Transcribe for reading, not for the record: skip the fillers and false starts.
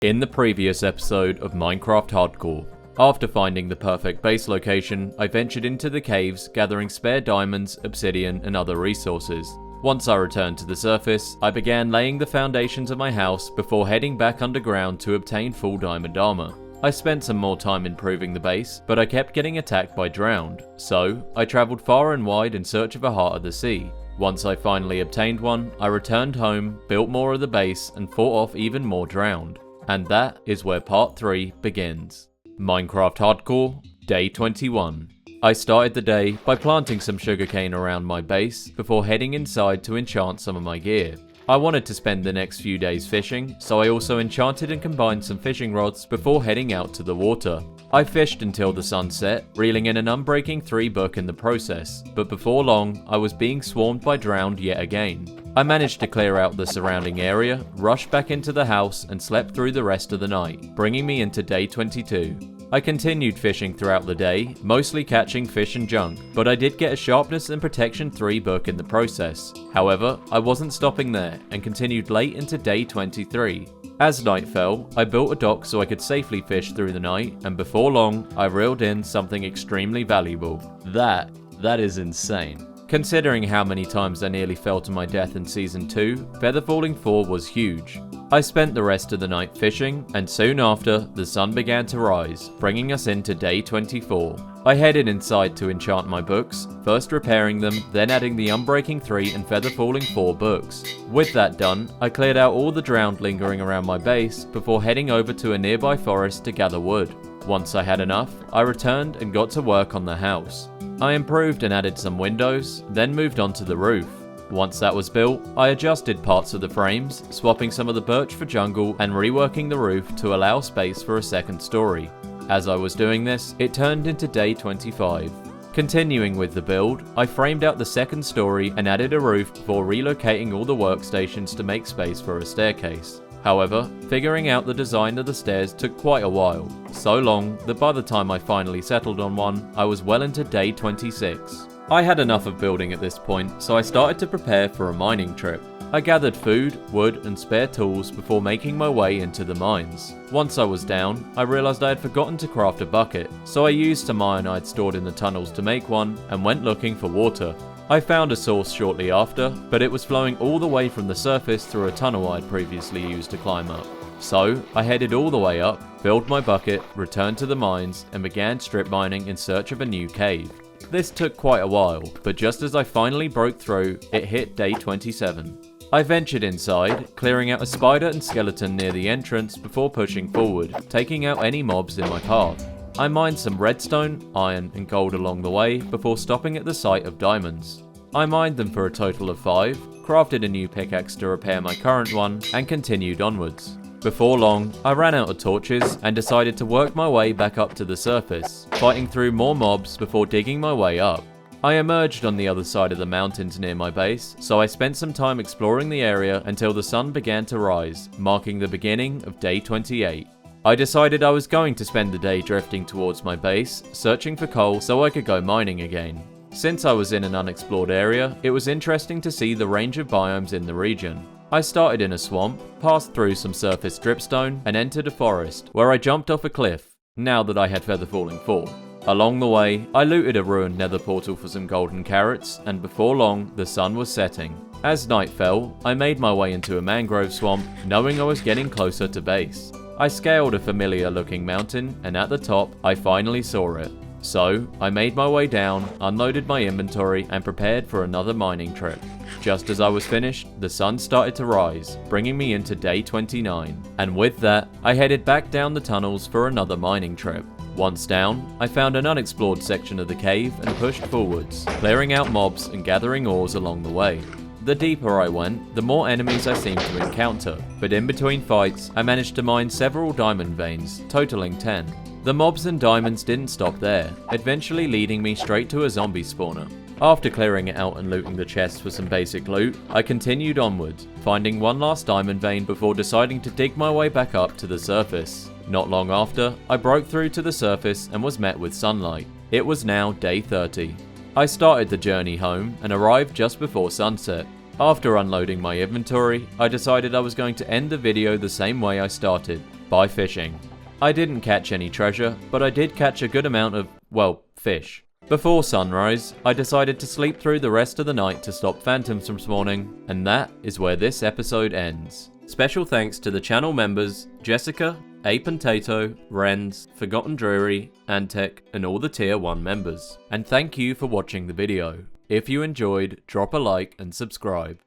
In the previous episode of Minecraft Hardcore, after finding the perfect base location, I ventured into the caves, gathering spare diamonds, obsidian, and other resources. Once I returned to the surface, I began laying the foundations of my house before heading back underground to obtain full diamond armor. I spent some more time improving the base, but I kept getting attacked by drowned, so I travelled far and wide in search of a heart of the sea. Once I finally obtained one, I returned home, built more of the base, and fought off even more drowned. And that is where part 3 begins. Minecraft Hardcore, Day 21. I started the day by planting some sugarcane around my base before heading inside to enchant some of my gear. I wanted to spend the next few days fishing, so I also enchanted and combined some fishing rods before heading out to the water. I fished until the sun set, reeling in an Unbreaking 3 book in the process, but before long, I was being swarmed by drowned yet again. I managed to clear out the surrounding area, rushed back into the house, and slept through the rest of the night, bringing me into day 22. I continued fishing throughout the day, mostly catching fish and junk, but I did get a Sharpness and Protection 3 book in the process. However, I wasn't stopping there, and continued late into day 23. As night fell, I built a dock so I could safely fish through the night, and before long, I reeled in something extremely valuable. That is insane. Considering how many times I nearly fell to my death in Season 2, Feather Falling 4 was huge. I spent the rest of the night fishing, and soon after, the sun began to rise, bringing us into day 24. I headed inside to enchant my books, first repairing them, then adding the Unbreaking 3 and Feather Falling 4 books. With that done, I cleared out all the drowned lingering around my base, before heading over to a nearby forest to gather wood. Once I had enough, I returned and got to work on the house. I improved and added some windows, then moved on to the roof. Once that was built, I adjusted parts of the frames, swapping some of the birch for jungle and reworking the roof to allow space for a second story. As I was doing this, it turned into day 25. Continuing with the build, I framed out the second story and added a roof before relocating all the workstations to make space for a staircase. However, figuring out the design of the stairs took quite a while, so long that by the time I finally settled on one, I was well into day 26. I had enough of building at this point, so I started to prepare for a mining trip. I gathered food, wood, and spare tools before making my way into the mines. Once I was down, I realised I had forgotten to craft a bucket, so I used some iron I'd stored in the tunnels to make one, and went looking for water. I found a source shortly after, but it was flowing all the way from the surface through a tunnel I'd previously used to climb up. So, I headed all the way up, filled my bucket, returned to the mines, and began strip mining in search of a new cave. This took quite a while, but just as I finally broke through, it hit day 27. I ventured inside, clearing out a spider and skeleton near the entrance before pushing forward, taking out any mobs in my path. I mined some redstone, iron, and gold along the way before stopping at the site of diamonds. I mined them for a total of 5, crafted a new pickaxe to repair my current one, and continued onwards. Before long, I ran out of torches and decided to work my way back up to the surface, fighting through more mobs before digging my way up. I emerged on the other side of the mountains near my base, so I spent some time exploring the area until the sun began to rise, marking the beginning of day 28. I decided I was going to spend the day drifting towards my base, searching for coal so I could go mining again. Since I was in an unexplored area, it was interesting to see the range of biomes in the region. I started in a swamp, passed through some surface dripstone, and entered a forest, where I jumped off a cliff, now that I had Feather Falling 4. Along the way, I looted a ruined nether portal for some golden carrots, and before long, the sun was setting. As night fell, I made my way into a mangrove swamp, knowing I was getting closer to base. I scaled a familiar looking mountain, and at the top, I finally saw it. So, I made my way down, unloaded my inventory, and prepared for another mining trip. Just as I was finished, the sun started to rise, bringing me into day 29. And with that, I headed back down the tunnels for another mining trip. Once down, I found an unexplored section of the cave and pushed forwards, clearing out mobs and gathering ores along the way. The deeper I went, the more enemies I seemed to encounter, but in between fights, I managed to mine several diamond veins, totaling 10. The mobs and diamonds didn't stop there, eventually leading me straight to a zombie spawner. After clearing it out and looting the chests for some basic loot, I continued onwards, finding one last diamond vein before deciding to dig my way back up to the surface. Not long after, I broke through to the surface and was met with sunlight. It was now day 30. I started the journey home and arrived just before sunset. After unloading my inventory, I decided I was going to end the video the same way I started. by fishing. I didn't catch any treasure, but I did catch a good amount of, well, fish. Before sunrise, I decided to sleep through the rest of the night to stop phantoms from spawning, and that is where this episode ends. Special thanks to the channel members Jessica, Apontato, Renz, Forgotten Dreary, Antec, and all the tier 1 members. And thank you for watching the video. If you enjoyed, drop a like and subscribe.